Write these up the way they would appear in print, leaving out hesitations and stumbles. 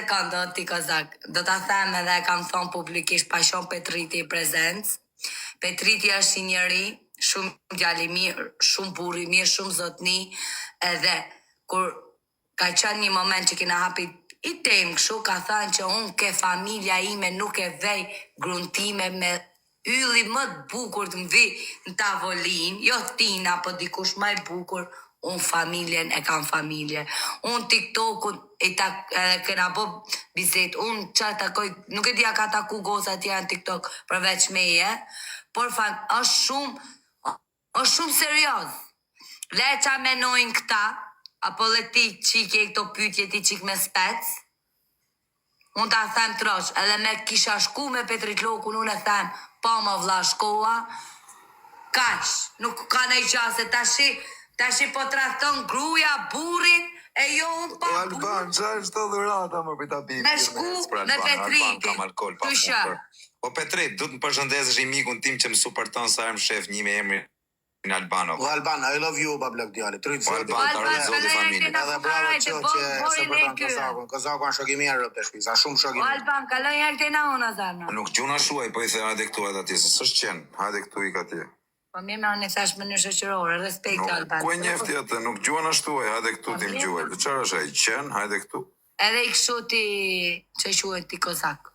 sekondë, do t'i kozak. Do t'a them edhe kam thonë publikisht pashon Petriti i prezencë. Petriti është i njëri, shumë djali mirë, shumë burri mirë, shumë zotni, edhe kur ka qenë një moment që kena hapi i temë kështu, ka thënë që unë ke familja ime nuk e vej gruntime me ylli më të bukur të mvi në tavolin, jo tina, po dikush më i bukur, unë familjen e kam familje. Unë TikTok-un edhe kena bo bizet, unë që takoj, nuk e dija ka taku goza tja në TikTok përveç meje, por është shumë serios. Le qa menojnë këta, apo le ti qike i këto pytje ti qik me spec, unë ta them trosh, edhe me kisha shku me Petrit Lokun, unë e them, pa më vlla shkoa, kash, nuk ka nej qase, tashi po trahton gruja, burin, e jo unë pa burin. Alban, qa është të dhurata më pita bimë? Me shku me Petritin, të shë. Po Petrit, du të më përshëndesësh i mikun tim që më supërton sa ermë shef një me emri në Albanov. O Alban, I love you, bablak djali. Po Alban, të arrejt zoti familje. Edhe bravo që se përdan Kozakun. Kozakun është shok i mirë të shpisa, shumë shok i mirë. Alban, kaloj e këtena unë, Azarna. Nuk gjuna shuaj, po i the hajde këtu edhe atje, se s'është qenë, hajde këtu i ka tje. Po mirë me unë i thash më në shoqërore, respekt Alban. Ku e njefti atë, nuk gjuan ashtuaj, hajde këtu tim gjuaj. Qërë është e qenë, hajde këtu. Edhe i kështu ti që shuhet ti Kozak.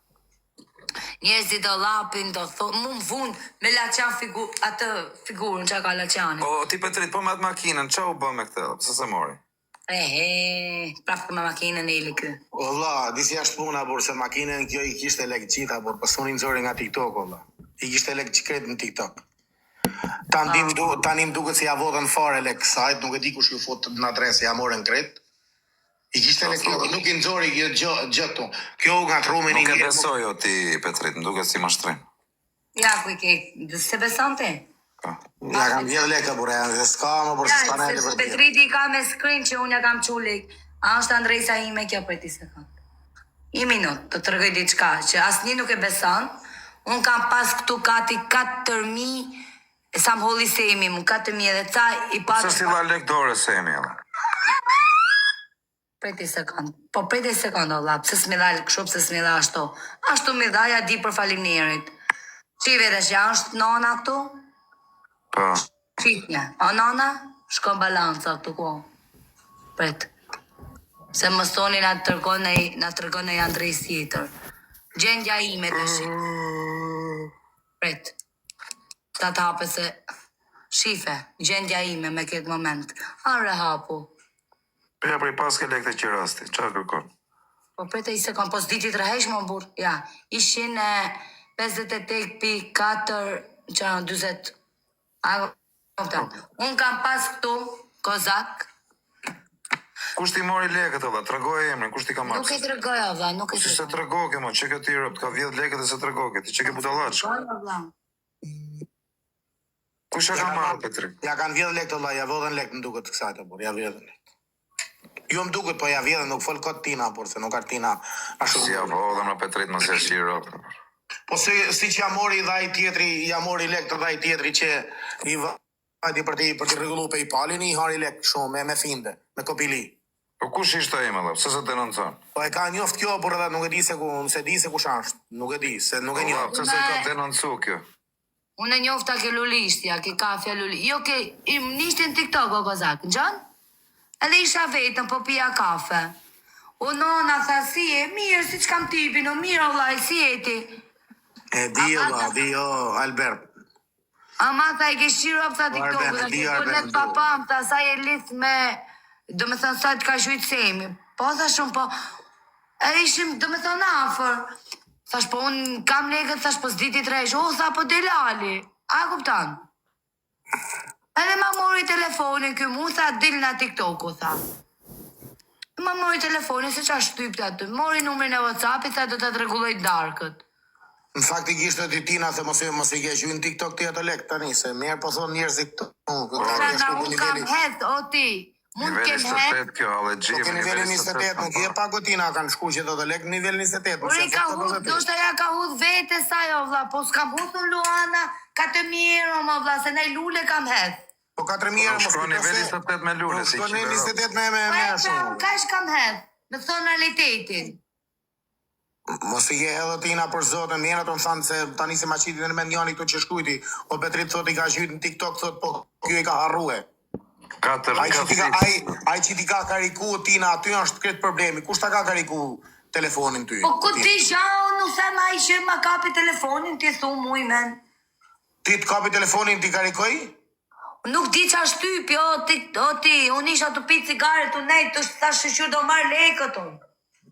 Njerëzit do lapin, do thonë, mu më vunë me laqan atë figurën që ka laqani. Po, ti Petrit, po me atë makinën, qa u bë me këtë, pëse se mori? Prapë me makinën e ili kë. O vlla, disi ashtë puna, por se makinën kjo i kishte lek qita, por pësunin zori nga TikTok, o vlla. I kishte lek qikret në TikTok. Tanim duket se ja vodën fare lek sajt, nuk e di kush ju fot në adresë, ja morën kret. I kishte lek kjo, nuk i nëzori gjëtu. Kjo nga të rumin i Nuk e besoj o ti, Petrit, më duket si mashtrim. Ja, ku i ke, se beson ti? Ja kam vjedh leka, bure, dhe s'ka më për s'ka në e për tje. Petriti ka me screen që unë ja kam qullik. A është Andrejsa ime kjo për ti sekund. I minut, të të rëgoj diçka, që asë një nuk e beson. Unë kam pas këtu kati 4.000, sa më holi semi mu, 4.000 edhe ca i patë... Se si la lek dore semi, edhe. Preti sekund. Po preti sekund, Allah, pëse s'midhaj kështu, pëse s'midhaj ashtu. Ashtu midhaj, a di për faleminderit. Qive dhe që është nona këtu? Po. Qitnja. O nona? Shko balanca këtu ku. Pret. Se më stoni na tërgon e Andrejs tjetër. Gjendja ime të shi. Pret. Ta të hape se... Shife, gjendja ime me këtë moment. Arre hapu. Ja, prej pas ke lekte që rasti, qa kërkon? Po prete i sekund, po s'diti të rëhesh më burë. Ja, ishin 58.4, që në 20... Unë kam pas këtu, Kozak. Kusht i mori leket, olla, të rëgoj e emrin, kusht i ka marrë? Nuk e të rëgoj, olla, nuk e të Si se të rëgoke, mo, që këtë i rëpt, ka 10 leket dhe se të rëgoke, ti që ke butalaç? Kush e ka marrë, Petri? Ja kanë vjedh lek të la, ja vodhen lek në duket kësaj të bur, ja vjedhen lek. Jo më duket, po ja vjedhen, nuk fol kot tina, por se nuk arë tina ashtu. Si ja vodhen në Petrit, më se shi rëpt. Po si që ja mori dhaj tjetri, ja mori lek të dhaj tjetri që i vajti për të rregullu pe i palin, i hari lek shumë, me finde, me kopili. Po kush ishte e me dhe, pëse se denoncon? Po e ka njoft kjo, por edhe nuk e di se kush ashtë, nuk e di, se nuk e njoft. Pëse se ka denoncu kjo? Unë e njofta ke lulishtja, ke kafja lulishtja. Jo ke, nishtë në TikTok, o Kozak, në gjënë? Edhe isha vetën, po pija kafe. O nona, tha, si e, mirë, si që kam tipin, o mirë, Allah, si e ti. E di, Allah, di, o, Albert. Ama, tha, i ke shiro, tha, TikTok, dhe ke kollet papam, tha, sa e lith me, do me thënë, sa të ka shujtë semi. Po, tha shumë, po, e ishim, do me thënë, afer. Thash, po, unë kam legët, thash, po, s'diti të rejsh, o, tha, po, delali. A, kuptan? Edhe ma mori telefonin, kjo mu, tha, dil nga TikTok-u, tha. Ma mori telefonin, se qa shtyp të aty. Mori numrin e WhatsApp-it, tha, do të rregulloj darkët. Në faktikisht e tina, se mos i ke shuin TikTok të jetë lek tani, se merë po thonë njerëzit të... Unë kam hez, o ti. Niveli 28 kjo, ale gjim, po ke niveli 28, nuk je pa gotina kanë shku që do të lek nivel 28. Por i ka hudh, do shta ja ka hudh vete sa jo, vla, po s'kam hudh në Luana, 4.000 euro, ma vla, se nej lule kam hez. Po 4.000 euro, shko niveli 28 me lule, si shko niveli 28 me shumë. shumë. Ka ish kam hez, me thonë realitetin. Mos i ke edhe tina për zotën, mjena të më thanë se tani se ma qitin në menjani këto që shkujti, o Petrit thot i ka gjyt në TikTok, thot po kjo i ka harrue. Ai që ti ka kariku tina, aty është këtë problemi, kush ta ka kariku telefonin ty? Po ku ti shau, nuk se ma i që ma kapi telefonin, ti thu muj men. Ti të kapi telefonin ti karikoj? Nuk di qa shtypi, o ti, unë isha të pi cigare të nejtë, të shta shëshur do marrë lekët unë.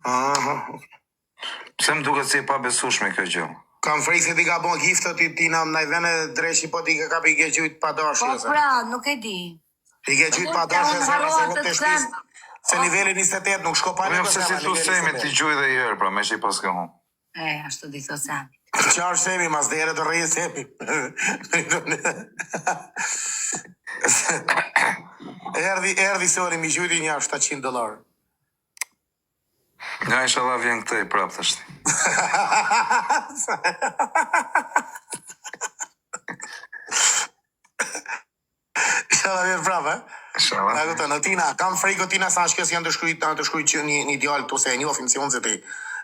Aha. Pse më duket si e pa besueshme kjo gjë? Kam frikë se ti ka bon giftë ti tina në vene dreshi, po ti ka kapi i ke gjyt pa dashje. Po pra, nuk e di. I ke gjyt pa dashje, se niveli 28 nuk shko pa Po pse si thu Semi ti gjuj dhe i herë, pra me që i pas ka hun. Ashtu di thot Semi. Qarë Semi, mas dhe ere të rejë Semi. Erdi sori, mi gjyti një $700. Nga inshallah vjen këtë i prap të shti. Inshallah vjen prap, Inshallah. Nga këtë, në tina, kam frikë tina sa shkës janë të shkruj që një djallë të se e njofim si unë se ti.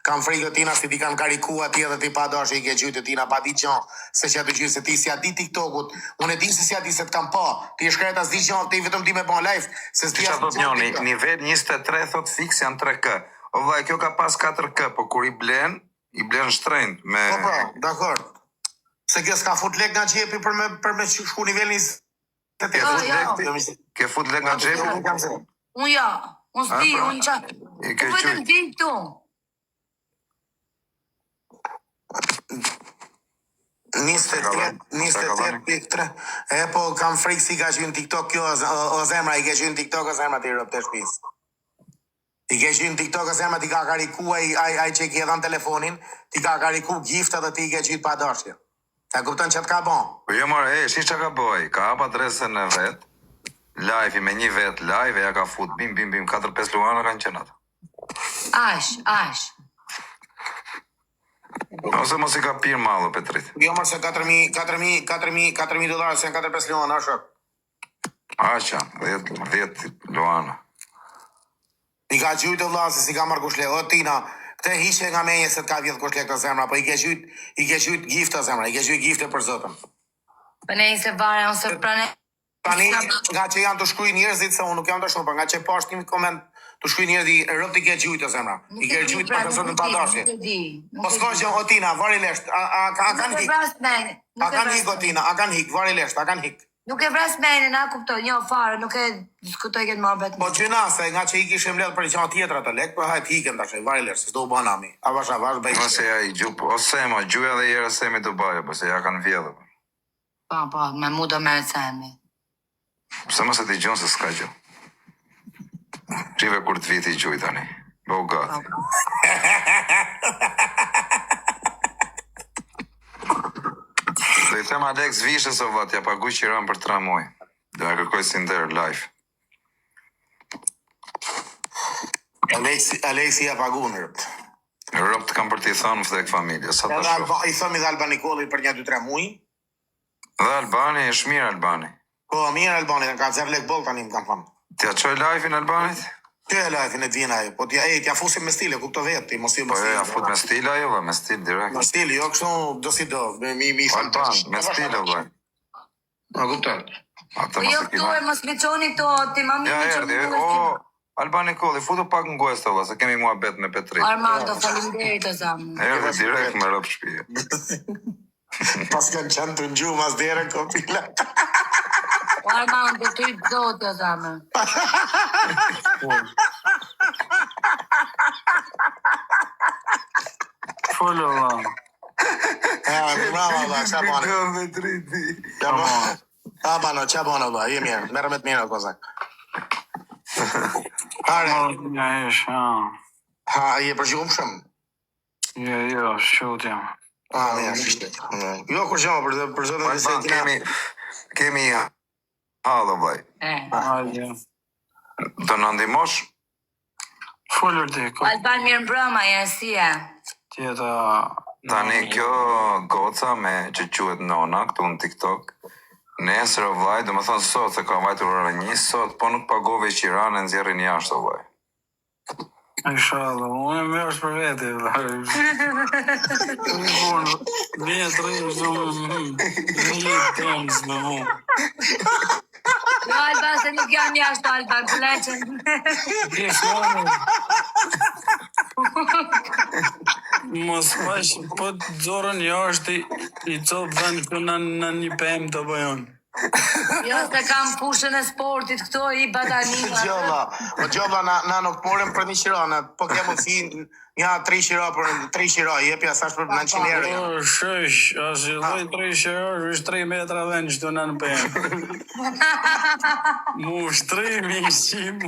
Kam frikë tina si ti kanë kariku ati edhe ti pa dosh i ke gjytë tina pa di qan, se që atë gjytë se ti si ati TikTokut, unë e di se si ati se të kam pa, ti e shkreta s'di qan, ti vetëm ti me pa live, se s'di Kisha thot njoni, nivel 23 thot fix janë 3K. O vllai, kjo ka pas 4K, po kur i blen shtrenjt me... Po, dakor. Se kjo s'ka fut lek nga gjepi për me shku nivelin Ke fut lek nga gjepi? Unë ja, unë s'di, unë qa. I ke Po vetëm di këtu. 28.3. E po kam frikë si ka qenë TikTok kjo o zemra, i ke qenë TikTok o zemra ti rëp të shpis. I ke qenë TikTok o zemra ti ka kariku ai që i ke dhënë telefonin, ti ka kariku gifta dhe ti i ke qenë pa dashje. Ta kupton që të ka bon? Po jo marë, shi që ka boj, ka hap adresën e vet, live me një vet live, e ja ka fut, bim, 4-5 luana kanë qenë ato. Ash. Ose mos i ka pirë mallo Petrit. Jo mërë se $4.000 se në 4-5 luana, shok. Aqa, 10 luana. I ka gjujtë vla se si ka marrë kushle, o tina, këte hishe nga menje se të ka vjetë kushle këtë zemra, po i ke gjujtë giftë zemra, i ke gjujtë giftë për zotën. Për ne i se vare, unë se prane... Tani, nga që janë të shkruj njerëzit, se unë nuk jam të shumë, nga që pashtë një koment të shkruj njerëzit, rëpt i ke gjujtë zemra, i ke gjujtë për zotën pa dashje. Po s'ko që o tina, vari lesht, a kanë hik? A kanë hik o tina, a kanë hik, vari lesht, a kanë hik? Nuk e vras mene, na kuptoj, një fare, nuk e diskutoj këtë marrë betë. Po që na, se nga që i kishim ledhë për një tjetra të lek, po hajtë hiken të shej, vari lesht, se s'do u banami. Avash, bëjtë. Ose ja i gjup, ose ma, gjuja dhe jere Semi Dubai, po se ja kanë vjedhë. Po, me mu do merë Semi. Pse mos e t'i gjunë se s'ka gjuh. Shive kur të viti gjuj tani. Bo gati. Dhe i them Alex Vishës o vat, ja pagu qiran për 3 muaj. Dhe ja kërkoj si ndër live. Alexi ja pagu në rëpt. Rëpt kam për t'i thonë më vdek familje, sa të shoh. I thëmi dhe Albanikoli për një 2-3 muaj. Dhe Albani, është mirë Albani. Po, mirë Albani, ka zerë lek bol tani më kam fanë. T'ja qoj live-in Albanit? Që e live-in e t'vjena e, po t'ja fusim me stile, kupto vetë, ti mos i Po ja fut me stil ajo, me stil direkt. Me stil, jo kështu do si do, mi Alban, me stil o vaj. Ma kupton. Ata Po mos jo e këtu kima. e mos me qoni këto, ti ma mi Ja me erdi, qoni o, Albani Kolli, futu pak në gojës të vla, se kemi mua bet me Petrit. Armando, falimderit o zamë. Erdi direkt me rëp shpije. Pas kanë qenë të ngju mas dhere kopila. Armando, ty të zotë o zamë. Folë, valla. Bravo, valla, qa bane. Jo, Petriti. Bano, qa bane, valla, je mirë, merë me të mirë, kozak. Hare, Ja, ish, ja. ha, je përgjumë shumë. Jo, shqot jam. Mirë, shishtë. Jo, kur shumë, për zotën dhe se Alban, kemi halë, vaj. Hajde. Do në ndimosh? Folër di, Alban mirë mbrëma, jërësia. tjeta... Tani kjo goca me që quhet Nona këtu në TikTok, nesër o vlaj, do më thonë sot se ka vajtur orë 1, sot, po nuk pagove i Qiran e nxjerrin jashtë o vlaj. Inshallah, unë më është për vete. Vjen të rejë shumë, një tëmës me mu. Jo, Alban, se nuk jam jashtë, Alban, pleqen. Dje flamë. Mos pash, po të zorën jashtë i copë vend që në një PM të bëjon. Jo, se kam pushën e sportit këto i badanima. Gjobla, na nuk morëm për një qira, po ke mundësi një 3 qira për 3 qira, jepja sa për 900 euro. O, shësh, asë i dhej 3 shërë, është 3 metra vend që të në PM. Mu shtrimi i shimë.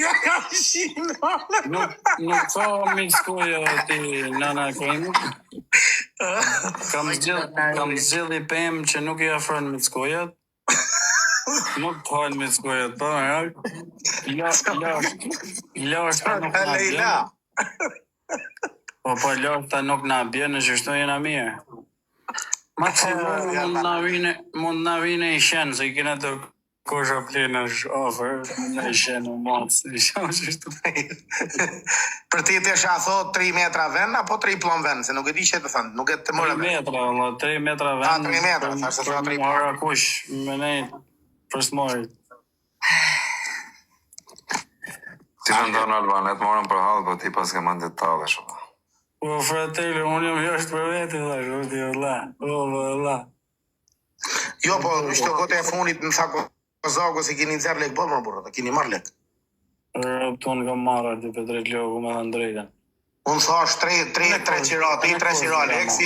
Ja, ka shimë. Nuk ka miskoja ti nana kojnë. Kam zgjidh i PM që nuk i afron miskojat. Nuk të halë miskojat, pa me lashta nuk na bjen. Po lashta nuk na bjen, në qështu jena mirë. Ma që mund na vine i shenë, se i kena të kosha plenë është ofër, në i shenë u matës, i shenë qështu. Për ti të shë thot 3 metra vend, apo 3 plon vend, se nuk e di që të thënë, nuk e të 3 metra, Allah, 3 metra vend. 3 metra, thashtë të 3 plon. Mara kush, me nejtë, për smarit. Ti në ndonë Alban, e të morëm për halë, po ti pas ke mandit tale shumë. Po, fratelli, unë jam jashtë për veti, dhe shuti, Allah. Jo, po, ishte kote e funit në thako Kozago se kini nëzër lek bërë më burë, dhe kini marrë lek. Tonë kam marrë aty për drejt loku me dhe drejten. Unë thash 3 qira, lek, si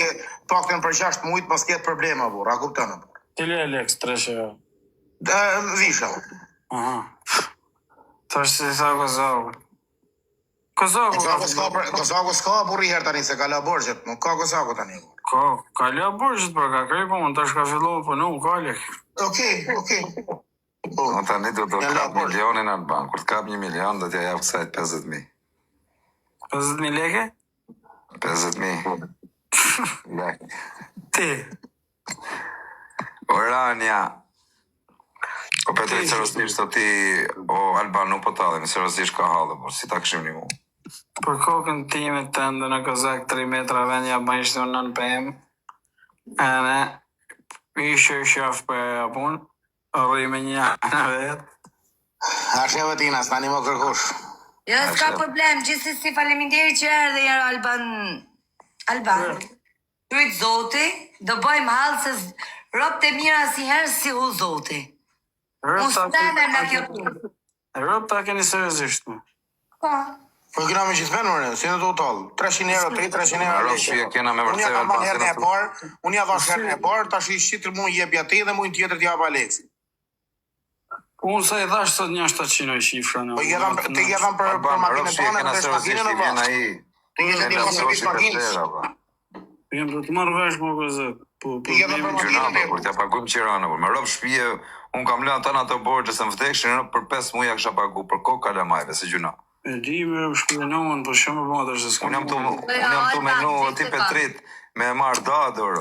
pakten për 6 mujtë, mos ketë problema burë, a kuptonë burë. Tile e leks, 3 shira. Visha. Aha. Thash si sa Kozago. Kozago s'ka burri her tani, se ka la borgjet, nuk ka Kozago tani. Ka la borgjet, për ka krej, po më tash ka fillohu, po nuk ka lek. Okej. Në tani du të kap milionin Alban, kur të kap 1 milion, do t'ja javë kësajt 50.000. 50.000 leke? 50.000 lek. Ti. Orania. O Petri, serosisht të ti, o Alban, nuk po talemi, serosisht ka halë, por si ta këshim një mu. Për kokën time të ndë në Kozak 3 metra vendja ba ishte unë në PM. Ene, ishte shaf për apun, rri me një në vetë. Asheve tina, s'na një më kërkush. Jo, s'ka problem, gjithsesi faleminderit që erdhe jero Alban. Kryt Zoti, do bëjmë halë se ropë të mira si herë si hu Zoti. Unë s'teme në kjo punë. Rëp ta keni seriosisht mu. Ka. Po kina me gjithë venur, si në total, 300 euro, 300 euro. Aro shpje kena me Unë ja vërteve kam ban herën e parë, unë ja vash herën e parë, tash i shqitër mu jepja ti dhe mu në tjetër t'ja pa Aleksi. Unë sa i dhash sot një 700 e shifra në. Po ti jedham për makinën tonë, për shmakinën në vash. Ti jedham për servis makinës. Jem do të marrë vesh më Kozak. Ti jedham për makinën Gjuna, kur t'ja pagum qirana, me rob shpje, unë kam lënë atë në ato borgje se më vdekshin, për 5 muja kësha pagu, për kokë kalamajve, se gjuna. E di me shpjenohen, po shumë më të është Unë jam të menu ti Petrit me marrë dadër,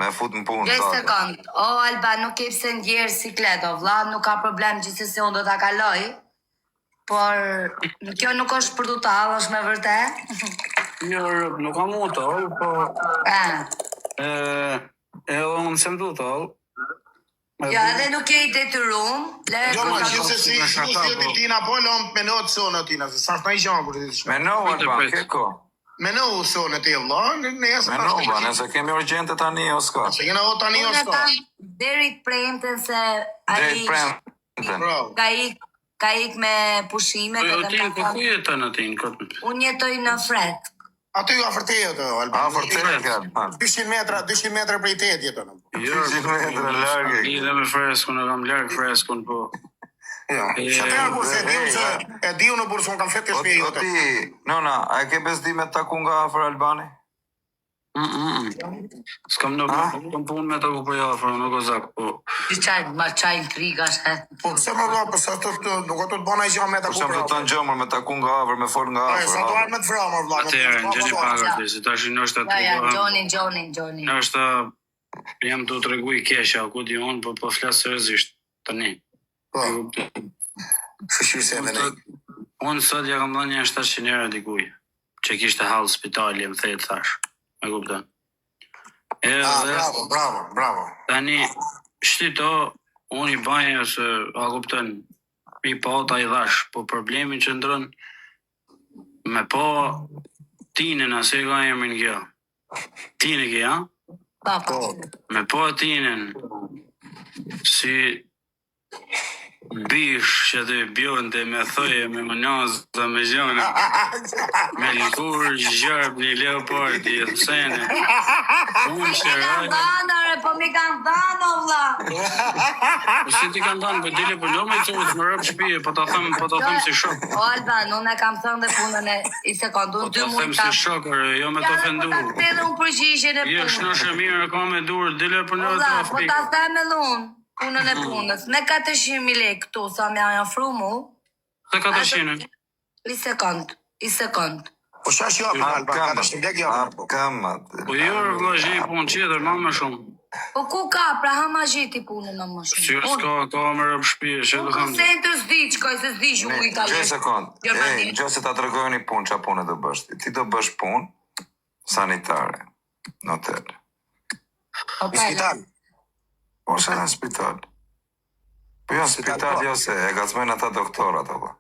me fut në punë. 10 sekund. O Alban, nuk e pse ndjerë sikleto, vlla, nuk ka problem gjithsesi unë do ta kaloj. Por kjo nuk është për tu tallë, është me vërtet. Jo, nuk kam u tallë, po edhe unë sem du tallë. Jo, edhe nuk e i detyrum. Jo, ma gjithsesi, ti tina po lom me notë sonë tina, se sa s'na i gjanë kur ti shme. Me no, Alban, keko. Me no sonë ti vlla, nëse Me no, ba, nëse kemi urgjente tani, o s'ka. Se jena o tani o Unë s'ka. kam deri të premten se Drejt ai premten. Bravo. ka ik me pushimet Jo, edhe ti me ku jeton aty në këtë? unë jetoj në Fret. Aty ju afërtejo të Alban. Afërtejo, Alban. 200 metra prej tetë jeton. Jo, 200 metra largë. I dhe me freskun, e kam largë freskun, po. Jo. Shatëra kur se diu se e diu në burë se unë kam fletë të shpje O jote. ti, nona, a e ke besdi me taku nga afër Albani? S'kam në kam punë me të ku po jafër, në Kozak, po. Ma qaj intrigash, he. Po pse më vla, po sa të nuk ato të bëna i gjë me ta Për shumë të të gjëmër me taku nga afër, me fol nga Sa të afër. arë me të vrama, vla. Atëherë, në gjeni pagat të, se tash në është Ja, atë, Gjoni. në është jam të tregu i kesha, ku di unë, po flasë seriozisht, tani. Po, shëshirë se edhe ne. Unë sot ja kam dhënë një 700 euro dikuj, që kishte hall spitali, më thejtë thash. Me kupton. Bravo. Tani, shtito, unë i banje se, a kupton, i pata i dhash, po problemi që ndron me po tinën, a se ka emrin kjo. Tinë ke, ha? Po. Me po tinën, si bish që të bjonte me thoje, me mënazë, me zjone, me likur, gjarp, një leopardi, e thësene. Unë që Po mi kanë dhanë, o vlla. si ti kanë dhanë, po dile për lome i të më rëpë shpije, po të thëmë si shok. O Alban, unë e kam thënë dhe punën e i sekundë, Po unë 2 të muaj thëmë si shokër, jo me të ofendu. Po ta thënë unë përgjigjen e Je punës. shnoshe mirë, ka me dur, dile për lome të Vlla, po ta ofpikë. thëmë edhe unë punën e punës. Me 400.000 lekë këtu, sa më janë ofru mu. Të 400. I sekund. Po shash jo, Alban, 400 lekë jo. Kamat. Po jo, vla gjej punë qeter, ma më shumë. Po ku ka, pra ha ma gjeti punën më më shumë. Si s'ka me rëpë shpije, që të Unë thëmë. se të s'di qkoj, se s'di që u i ka Gjoj sekund. Gjermani. Gjoj se ta të regojë një punë, qa punë do bësh? Ti do bësh punë sanitare në hotel. Në spital. Po se në spital. Po jo, spital jo se e gazmojnë ata doktorat, apo.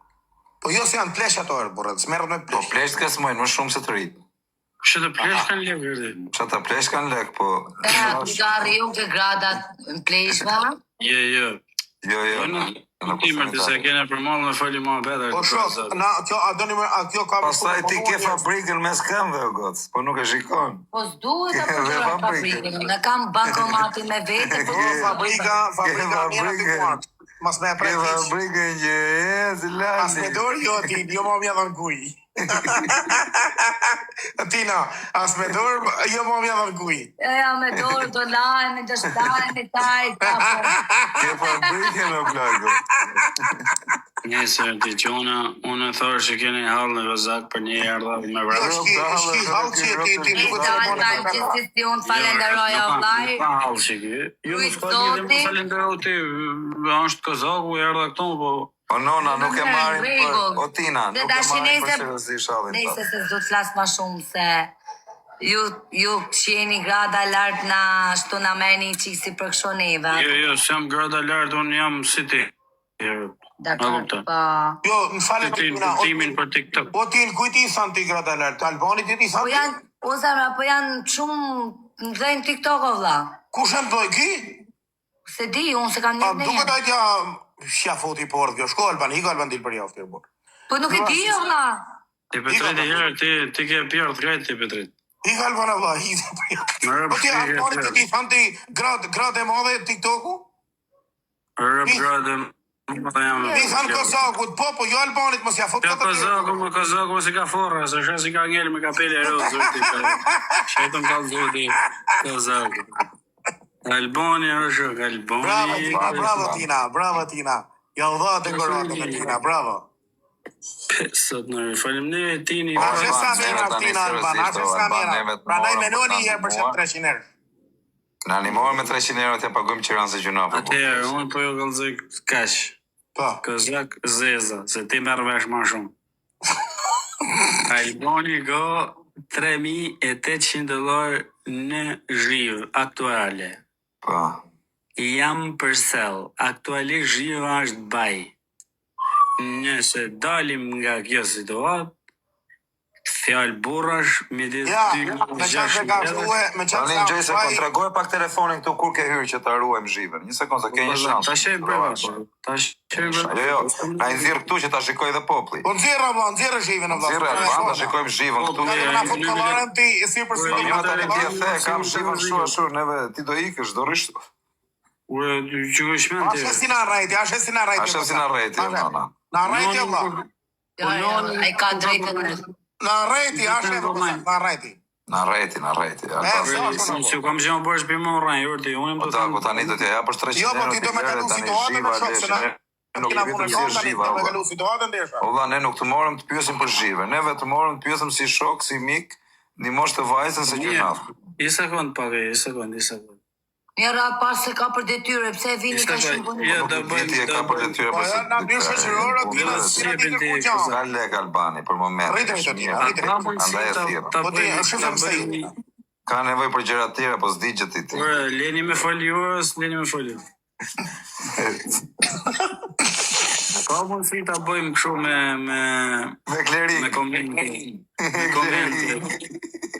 Po jo se janë plesh ato, burrë, s'merret me Po plesh. plesht kësmojnë më shumë se të rritë. Që të plesh kanë lekë, vërdi. Që ata plesht kanë lek, po... Gari ju ke gradat në plejshva. Jo. Jo. Në timër të se kene për malë në fali ma beda. Po shok, kjo a doni më a kjo ka Pastaj ti ke fabrikën mes këmbëve, o goc, po nuk e shikon. Po s'duhet apo gjëra fabrikën. Ne kam bankomatin me vete, po fabrika mirë të kuart. Mas me Ke prekis. fabrikën që e, si As me lani. dorë jo ti, jo më mja dhën kuj. Tina, as me dorë jo më mja dhën kuj. Ja me dorë do lajme, do shtajme, taj, Ke fabrikën o plago. Njëse, ti që unë e thorë që kene halë në vëzak për një erdha me Jo, vrapë. shki halë që ti I dalë nga gjithësisht si unë falenderoja o vlaj. Pa halë që ki. Jo në s'ka një dhe më falenderoj ti. Është kazaku, erdha këto, po... O nona, nuk e marrin për... Regull. O Tina, Dhe nuk e tash marrin për nese- seriozisht shallin Nejse ta. se s'do të flas ma shumë se ju që jeni grada lart na shtu na merrni qik si për kështu neve. Jo, s'jam grada lartë, unë jam si ti. Dakor, kupton. po. Jo, më falë Ti Tina. timin për TikTok. Po ti në kujti i san ti grada lartë, Albani ti Po san ti? janë, o zemra, po janë shumë në dhejnë TikTok o vlla. Kush e më doj ki? Se di, unë se kam Pa një duke një. dajtja shafoti por kjo, shko Alban, hiko Alban dil për javë kjo bërë. Po nuk e di o vlla. Ti Petrit e herë, ti ke pjarë të krejt, ti Petrit. Hiko Alban Allah, hiko për javë. Më rëpë Po ti Albani ti than ti grad e madhe TikToku? Rëpë gradë, më të jam... Ti than Kozakut, po jo Albanit mos ja fot Ja këtë tjerë. Kazaku si ka forra, se shë si ka ngellë me kapele e rozë, zërti. Shetëm ka zërti Kazaku. Albani është Albani. Bravo Tina. Ja u dha të ngorotë me Tina, bravo. Sot në falimderit tini. Ashe sa mera Tina Alban, ashe sa mera. Pra naj menoni herë për shetë 300 herë. Në animorë me 300 euro t'ja pagujmë qiran se gjuna. Atëherë, unë po jo kalzoj kash. Po. Kozak zeza, se ti merr vesh ma shumë. Albani ka $3.800 në zhivë aktuale. Po. Jam për sell, aktualisht zhiva është baj. Nëse dalim nga kjo situatë, fjalë burrash midis Ja, dy me qanë se ka shkue, me qanë Tani gjej se kontragoj pak telefonin këtu kur ke hyrë që ta ruajm zhivën. Një sekond se ke një shans. Tash e brava. Tash e brava. Jo, na i nxirr këtu që ta shikoj dhe populli. Po nxirë zhivin në Nxirr Alban, ta shikojmë zhivën këtu. Ne na fut kollarën ti si për si Jo tani ti e the, kam zhivën ashtu, neve ti do ikësh, do rish. Ure, që shmenë Ashe si na rajti. Ashe si na rreti, nona. Na rajti Allah. Jo, ai ka drejtën. Na rajti, ashe na rajti. Na rreti. Si kam gjënë bërsh për më rrajnë, jurti, unë më Po të ta, po tani do t'ja japësh 300 Jo, po euro ti do me kalu situatën në shok, se na Nuk kena i punë vetëm si kontani, zhiva. do me kalu situatën desha. O vlla, ne nuk të morëm të pyesim për zhivën. Ne vetë të morëm të pyesim si shok, si mik, ndihmosh të vajzën se gjëna. I sekund pak, i sekund. Njëra pas se ka për detyre, pse e vini ka shumë punë. Ja, da Ti e ka për detyrë Po ja na bën shoqëror Atina, si ti kërkon gjë. Ka lek Albani për moment. Rrit Atina, rrit. Andaj e thirrë. Po ti shumë më Ka nevojë për gjëra të tjera, po s'digjet ti. Ora, leni me fal juës, leni me fal juës. Ka mundësi ta bëjmë kështu Me klerik. me komente. Me komente.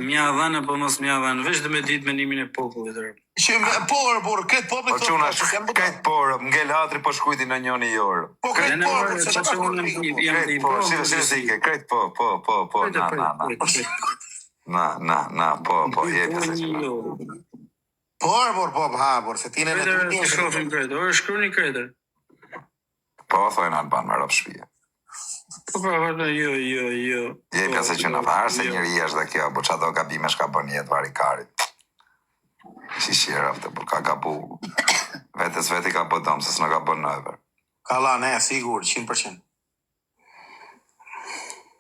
Mja dhanë apo mos mja dhanë, veç dhe me ditë menimin e popullit. Që por këtë popullit Po çuna, këtë por, ngel hatri po shkujti në njëri jorë. Po këtë por, se çfarë Krejt po, si ke, krejt po, na, po, jepi se që por, se ti në Krejtër, të shofim krejtër, orë shkruni krejtër. Po, thojnë Alban me rap shpije. Po, jo. Jepi se që në farë, se njëri është dhe kjo, po që ato gabime shka bën jetë varikarit. Si shirafte, por ka gabu. Vetës veti ka bë dëmë, se s'në ka bën nëjver. Kalla, ne, sigur, 100%.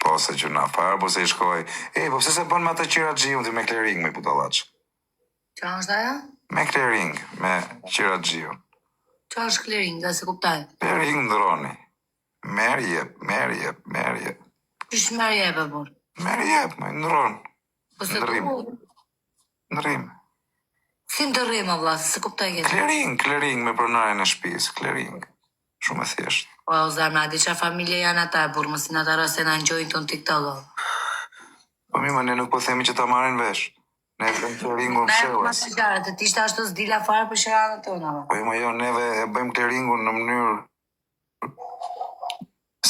Po, se që në farë, po se i shkoj. Po se bën me atë qira gjiu, ti me clearing, me putallaq. Qa është aja? Me clearing, me qira gjiu. Qa është clearing, nga se kuptaj? Clearing ndroni. Merë jep. Qysh merë jebe, bur? Merë jep, me ndron. Po se Ndërrim. Ndrim. Si ndërrim, vlla, se kuptaj këtë? Clearing me pronarjen e shtëpisë, clearing. Shumë e thjeshtë. Po, zemra, di qa familje janë ata e burë, mësin ata rase në njojnë të në TikTok. Po mi, ne nuk po themi që ta marrin vesh. Ne bëjmë clearingun Me fshehur. ma shqare, të tishtë ashtu s'dila fare për shërane tona. Po jo, neve e bëjmë clearingun në mënyrë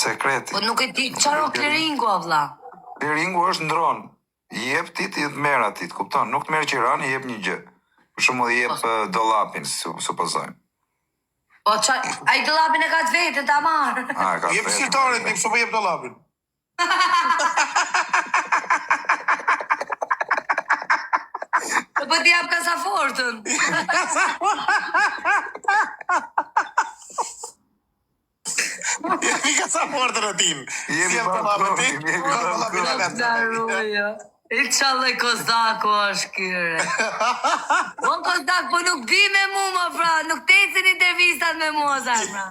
sekreti. Po nuk e di, qaro clearingu, vlla? Clearingu është ndron. I jep ti të merr atit, kupton? Nuk të merr qirani, i jep një gjë. Për shembull i jep dollapin, supozojmë. Po qa, a i dollapin e ka të vetë, ta marrë. Ka Jep shqirtarit, një pëso po jep dollapin. Po ti jap kasafortën. Jep kasafortën e tim. Jemi Jep dollapin ti, ka dollapin e vetë. Daruja. I qalle Kozdaku është kyre. Unë Kozdak, po nuk di me mu, më fra, nuk te ecin intervistat me mua, zemra.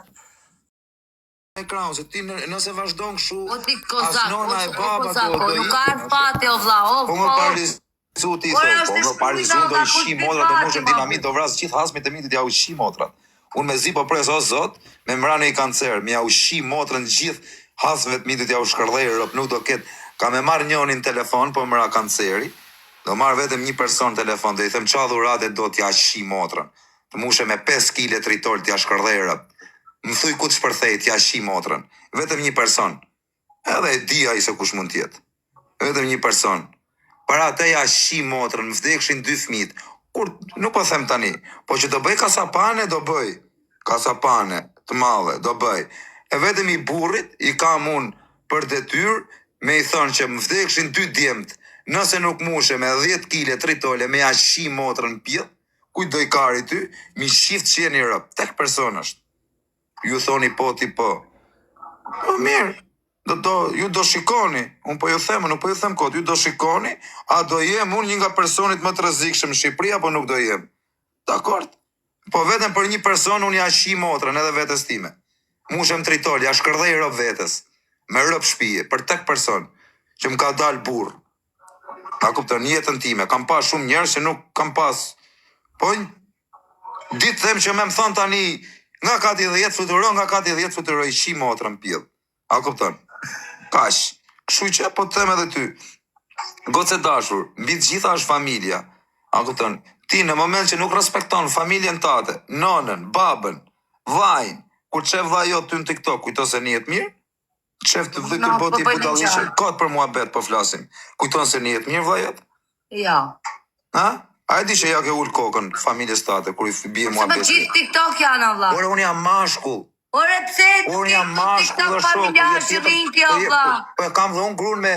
Ekran, se ti nëse vazhdon kështu, O ti Kozdak, nona e baba Kozako, nuk ka arpati, o vla, o Po më paralizu ti Ore, thot, është po më shkruaj, paralizu do ka i shi kur modra, do ti moshëm pati, dinamit, do vras gjithë hasmit e mitit ja u shi motrat. Unë me zi po pres o zot, me mbrane i kancer, me ja u shi motrën gjithë hasmit e mitit ja u shkërdhej rëp, nuk do ketë, ka me marrë njonin telefon, po mëra kanceri, do marrë vetëm një person telefon, do i them qa dhurate do t'ja shi motrën, të mushe me 5 kg tritol t'ja shkërdhej rëp, më thuj ku të shpërthej t'ja shi motrën, vetëm një person, edhe e dia i se kush mund tjetë, vetëm një person. Para te ja shi motrën, më vdekshin 2 fëmijë. Kur nuk po them tani, po që do bëj kasapane, do bëj. Kasapane të madhe, do bëj. E vetëm i burrit i kam unë për detyrë me i thonë që më vdekshin 2 djemtë. Nëse nuk mushe me 10 kg tritole me ja shi motrën pjell, kujt do i kari ty, mi shift që jeni rëp. Tek person është. Ju thoni po ti po. Po mirë. Ju do shikoni, unë po ju them, nuk po ju them kot, ju do shikoni, a do jem unë një nga personit më të rrezikshëm në Shqipëri, apo nuk do jem. Dakord? Po vetëm për një person unë ja shi motrën edhe vetes time. Mushem tritol, ja shkërdhej rëp vetes, me rëp shpije, për tek person, që më ka dal burr. A kupton, jetën time, kam pas shumë njerëz që nuk kam pas. Po, ditë them që më thon tani, nga kati 10 fluturon, nga kati 10 fluturoj shi motrën pjell. A kupton? Kash, kështu që po të them edhe ty. Goce dashur, mbi të gjitha është familja. A kupton? Ti në moment që nuk respekton familjen tate, nonën, babën, vajin, kur çef vllai jot ty në TikTok, kujto se njihet mirë? Çef të vë No, boti po bëjnë budallishe, qartë. kot për muhabet po flasim. Kujton se njihet mirë vllai jot? Ja. Ha? A e di që ja ke ul kokën familjes tate kur i bie Se më muhabet. gjithë TikTok janë, vlla. Ore unë jam mashkull. Ore pse Unë jam mashkull dhe TikTok familjar që rinë kjo, vlla. Po kam dhe unë grun me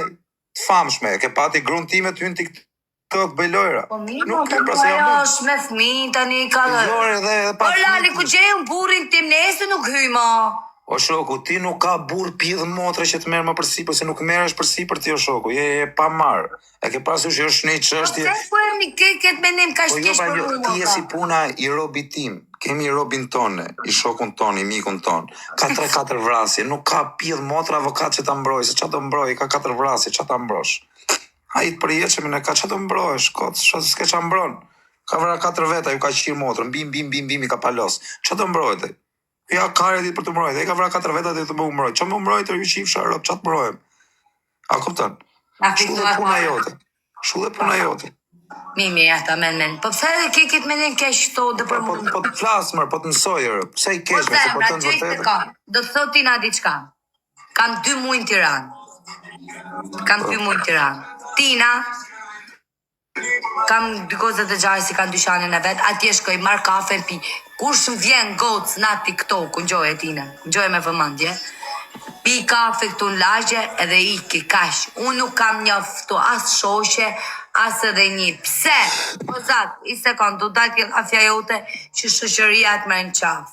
të famshme, ke pati grun time ty në TikTok bëj lojra. Po mirë, Nuk po ke pra po se jam ajo unë. është me fëmijë tani ka. Lore dhe pa Po lali ku fëmijë. gjej un burrin tim nesër nuk hyj ma. O shoku, ti nuk ka burr pidh motre që të merr më përsipër, se nuk merresh përsipër ti o shoku, je pa marr. E ke parasysh që është një çështje. Po e këtë mendim kaq Po jo, keq pa për jo, mua. ti je si puna i robit tim. Kemi robin tonë, i shokun ton, i mikun ton. Ka 3-4 vrasje, nuk ka pidh motra avokat që ta mbroj, se çfarë do mbroj, ka 4 vrasje, çfarë ta mbrosh? Ai të përjetshëm në ka çfarë do mbrohesh, kot, s'ke çfarë mbron. Ka vra 4 veta, ju ka qir motrën, bim, i ka palos. Çfarë do mbrohet ai? Ja kare ditë për të mbrojtë. Ai ka vra 4 veta dhe të më mbrojtë. Çfarë më mbrojtë ju qifsha rob, çfarë mbrojmë? A kupton? Shullë puna jote. Shullë puna jote. Mimi, ata men. Po pse edhe ke këtë mendim keq këto dhe për Po mua? po të flas më, po të mësoj rë. Pse i keq me se po të në vërtetë? Do të thot Tina diçka. Kam 2 muaj në Tiranë. Kam 2 muaj në Tiranë. Tina kam dy kozët të gjaj si kanë dyqanin e vet, atje shkoj marr kafe pi. Kush më vjen goc na TikTok, ngjoje Tina, ngjoje me vëmendje. Pi kafe këtu në lagje edhe iki kash. Unë nuk kam njoftu as shoqe, as edhe një. Pse? Po zat, i sekond, do dal kjo afja jote që shoqëria të merr në qaf.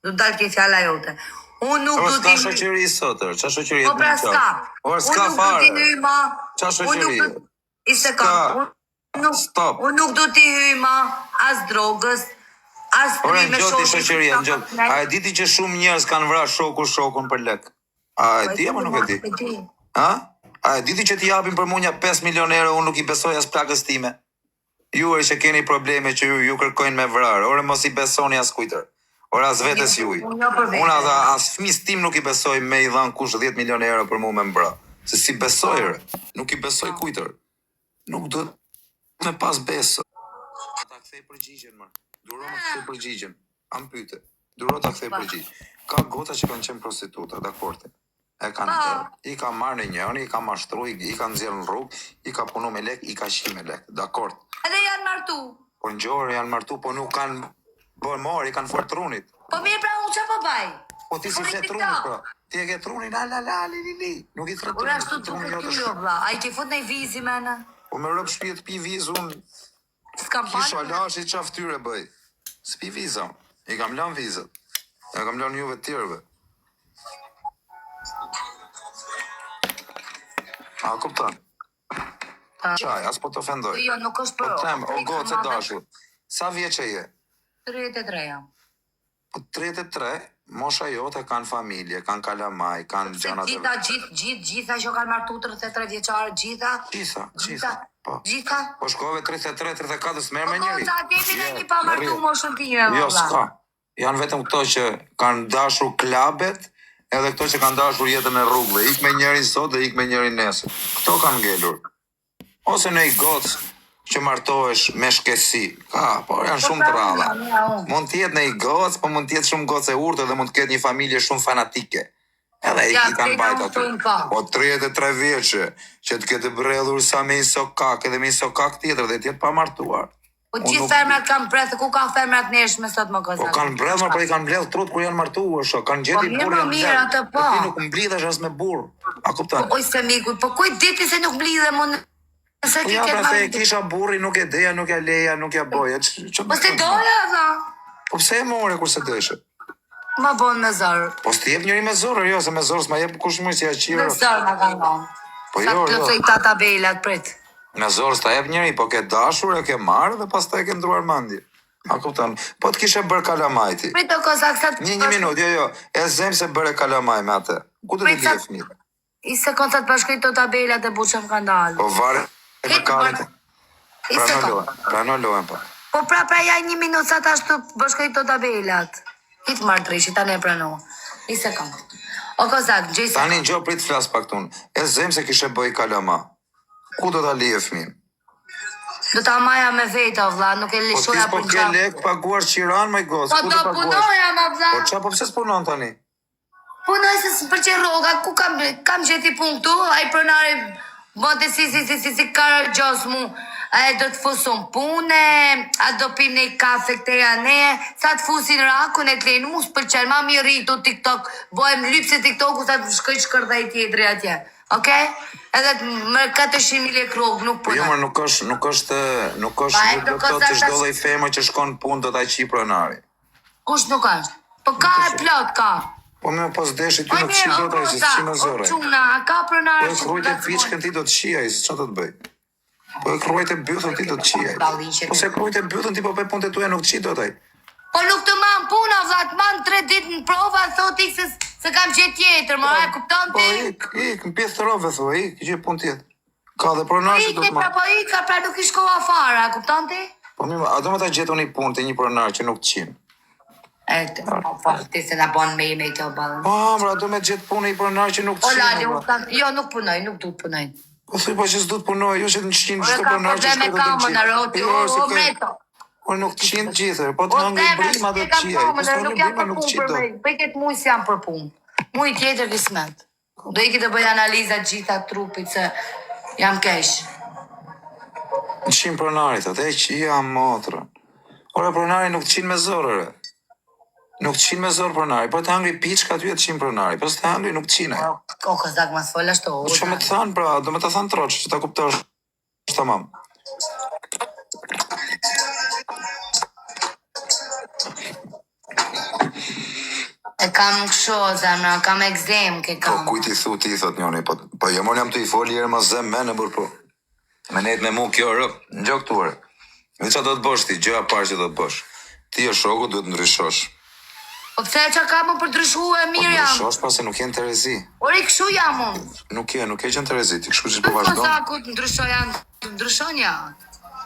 Do dal kjo fjala jote. Unë nuk do Ka t'i shoqëri sotër, ç'a shoqëri? Po pra s'ka. Or s'ka Unë nuk do fare. t'i hyj ma. Qa shoqëri? I sekond. Stop. Unë nuk do t'i hyj ma as drogës, as Ora me ngjoti shoqëria, ngjot. A e diti që shumë njerëz kanë vrarë shokun për lek? A e di apo nuk e di? Ha? A e diti që t'i japin për munja 5 milion euro, unë nuk i besoj as plakës time. Ju që keni probleme që ju kërkojnë me vrarë, ore mos i besoni as kujtër. Ora as vetes juj. Unë as fëmis tim nuk i besoj me i dhan kush 10 milion euro për mu me mbra. Se si besoj rë, nuk i besoj kujtër. Nuk do me pas beso. Ta kthej përgjigjen më. Duro më kthej përgjigjen. Am pyete. Duro ta kthej përgjigjen. Ka gota që kanë qenë prostituta, dakord. E kanë i ka marrë në njëri, i ka mashtru, i ka nxjerrë në rrugë, i ka punu me lek, i ka shi me lek. Dakord. Edhe janë martu. Po ngjorë janë martu, po nuk kanë bën morë, i kanë fort trunit. Po mirë pra unë që po baj? Po ti si flet trunit pra. Ti e ke trunin li. Nuk i thret Ura ashtu të këtë kjo vla. A i ke fut në i vizi mena? Po me rëp shpijet pi vizë unë. S'kam Kisha panë? lashi qa ftyre bëj. S'pi viza. I kam lan vizët. E kam lan juve tjerëve. A kupton? Qaj, as po të ofendoj. Jo, nuk është Po për... tem, o gocë e dashur. Sa vjeqe je? 33 jam. Po 33, mosha jote kanë familje, kanë kalamaj, kanë gjana të... Gjitha që kanë martu 33 vjeqarë, gjitha? Gjitha. Po. Gjitha? Po shkove 33, 34, s'merë Po me njëri. sa kemi në një pa martu moshën time, Jo, valla. s'ka. Janë vetëm këto që kanë dashur klabet, edhe këto që kanë dashur jetën e rrugëve. Ik me njërin sot dhe ik me njërin nesër. Këto kanë ngelur. Ose në i gocë që martohesh me shkesi. Ka, po janë shumë të rralla. Mund t'jetë në i gocë, po mund t'jetë shumë gocë e urtë dhe mund t'ketë një familje shumë fanatike. Edhe i kanë bajt aty. Po 33 vjeqe, që t'kete bredhur sa me i sokak, edhe me i sokak tjetër dhe t'jetë pa martuar. Po gjithë fermat kanë brethë, ku ka fermat neshme sot më Po gozat? kanë bredhur, por i kanë mbledh trut kur janë martuar, shoh, kanë gjeti mirë, burrë. po mirë, atë po. Ti nuk mblidhesh as me burr. A kupton? Oj se miku, po kuj diti se nuk blidhe mu nëse Po ki ja, ketë pra se e marrë. kisha burri, nuk e deja, nuk e leja, nuk e boja. Po se doja, dha. Po pse e more kur se deshe? Ma bon me zërë. Po s'ti jep njëri me zorë, jo, se me zorë s'ma jep kush më si Me aqiro. zërë ma kanë bon. Po Sa jo, të jo. plëcoj ta tabelat, prit. Me zorë s'ta jep njëri, po ke dashur, e ke marrë dhe pas ta e ke ndruar mandje. A kupton? Po t'kishe bërë kalamajti. Prit të kozak sa të... Një minut, jo, e zem se bëre kalamaj me atë. Ku të Prit t'i sa... lje fëmijë? I sekund sa të bashkoj të tabelat e buqëm kanë dalë. Po vare e Ketë përkalit. bërë- I sekund. Pranolohen, po. Po pra ja një minut sa tash të bashkoj të tabelat. Hitë marrë trishi, ta ne pranohë. I sekund. O kozak, gjej se... Tani gjo prit flas pak tun. E zem se kishe bëj kalama. Ku do ta lije fëmin? Do ta maja me veta, vlla, nuk e Po lishoja ti po për ke gjabë. lek paguar qiran me gos. Po Ku do do paguash? punoja, ma vlla. Po qa, po pse s'punon tani? Punoj se së përqe roga, ku kam gjeti pun këtu, a i pronari bote si karë gjos mu, a e do të fusun pune, a do pim një kafe këte janë, sa të fusin rakun e të lejnë, mu së përqen, ma mi rritu TikTok, bohem lypse TikToku, sa të shkoj shkërdaj tjetëri atje, okej? Edhe më 400.000 lek rogë, nuk Po jo, punoj. më nuk është Pa, e nuk do nuk të thotë është që çdo ata- lloj femër që shkon punë do ta qi pronari. Kush nuk është? Po ka e plot, ka. Po me pas deshi ty nuk qi do të që s'qi me zore. Çuna, ka pronare Po e kruajt e piçkën ti do të qijaj, ç'a do të bëj? Po e kruajt e bythën ti do të qijaj. Po se kruajt e bythën ti po pe punët e tuaja nuk qi do taj. Po nuk të man puna, vlla, të man 3 ditë në prova, thot ik se kam gjë tjetër, më e kupton Po ti? ik, në pjesë të rove, thua, ik, gjë punë tjetër. Ka dhe pronar që do të marrë. Po ik, pra nuk i shkova fare, a kupton ti? Po mirë, a do me ta gjetë unë i punë të një pronar që nuk qinë? Po, ti se na bon me kjo ballën. Po, mra, do me gjetë punë i pronar që nuk O Lali, qinë. jo nuk punoj, nuk du të punoj. Po thuj po që s'du të punoj, jo që në qinë Ore çdo ka pronar që probleme shkoj do të kamën në roti, o meto. O nuk qinë gjithër, po të hangë brima do të qijaj. Po s'të Nuk hangë jam brima për nuk punë qi për do. me, për këtë muj si jam për punë. Muj tjetër kismet. Do iki të bëj analizat gjitha trupit se jam kesh. Në qinë pronarit, atë e që jam motrën. Ore, pronari nuk qinë me zorëre. Nuk qinë me zorë pronari, po të hangri piçka aty e të qinë pronari, po s'të hangri nuk qinaj. O, kozak mas fola shto. Po që me të thanë, pra, do me të thanë troqë, që ta kuptosh, është të mamë. E kam kësho, zemra, kam ekzem, ke Po kam. kujt i thu ti, thot njoni, po jo mon jam të i foli herë ma zem me në burë, po. Me nejtë me mu kjo rëp, në gjok të ure. Dhe që do të bosh ti, gjëja parë që do të bosh. Ti e shoku duhet ndryshosh. Po pse që ka më për ndryshu e Po mirë jam? ndryshosh pa se nuk jenë Terezi. Ori këshu jam unë. Nuk je qenë Terezi, ti këshu që po Po vazhdon. zakut ndryshoj janë, ndryshon ja.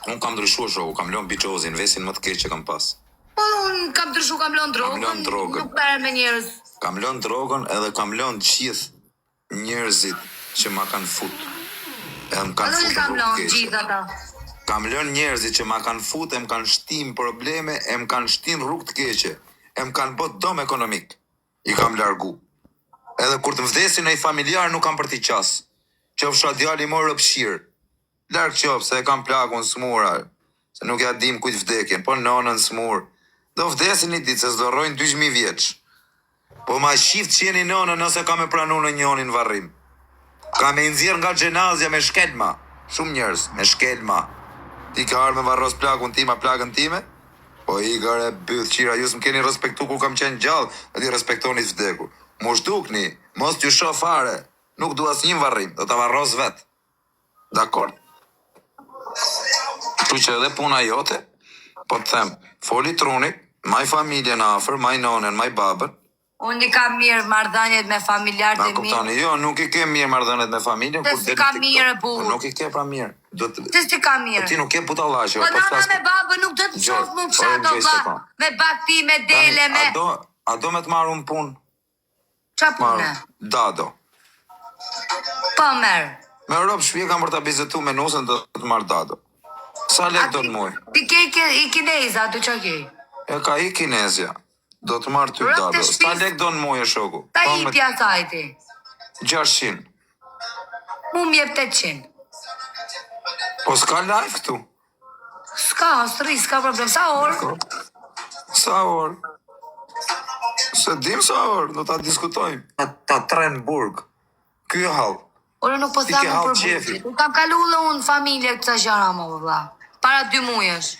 Unë kam ndryshuar shoku, kam lënë biçozin, vesin më të keq që kam pas. Po unë kam ndryshu, kam lënë drogën. Kam lënë drogën. Nuk merr me njerëz. Kam lënë drogën edhe kam lënë gjithë njerëzit që ma kanë fut. Edhe më Po kanë nuk fut i kam në rrugë lënë keqe. gjithë ata. Kam lënë njerëzit që ma kanë fut, e më kanë shtim probleme, e më kanë shtim rrugë të keqe, e më kanë bot dom ekonomik. I kam largu. Edhe kur të vdesin e i familjar nuk kam për t'i qas. Qofsha djali morë rëpshirë. Larg qofë se e kam plakun smura, se nuk ja dim kujt vdekjen, po nonën smur. Do vdesin një ditë se s'do rrojnë 2000 vjeç. Po ma shift që jeni nonën nëse ka me pranu në njonin varrim. Ka me nxjerr nga gjenazja me shkelma. Shumë njerëz, me shkelma. Ti ka arë me varros plakun tima, plakën time? Po i gare byth qira, ju s'm keni respektu kur kam qenë gjallë, dhe ti respektoni të vdekur. Mos dukni, mos t'ju shoh fare. Nuk du as një varrim, do t'a varros vet. Dakor? Kështu që edhe puna jote, po të them, foli trunit, maj familjen afër, maj nonën, maj babën. Unë i kam mirë marrëdhëniet me familjarët Ma e mirë. kuptoni, jo, nuk i ke mirë marrëdhëniet me familjen. Se kur si del ka TikTok. mirë, burr. Po, nuk i ke pra mirë. Do të... Se si ka mirë. Ti nuk ke putallaqe. Po nana me babë nuk do të Gjoj, shoh më po, fshat gjoj se vlla. po. Me bakti, me dele, me A do me të marrë unë punë? qa punë? Marrë, dado. Po merr. Me Europë shpje kam për të bizetu me nusën do të marrë dado. Sa lek do në muj? Ti ke i kineza, aty qa ke? E ka i kinezja. Do të marrë ty Rëp të dado. Sa shtëpis- lek do në muj e shoku? Ta Po, i me pja sajti. 600. Mu mjep 800. Po s'ka live këtu? S'ka, s'ri, s'ka problem. Sa orë? Sa orë? Se dim sa orë, do ta diskutojmë. Ta trenë burg. Ky e hall. Ore nuk po Ti thamë ke hall për qefi. burgjit. Nuk kam kalu dhe unë familje këta gjara më vëlla. Para 2 mujesh.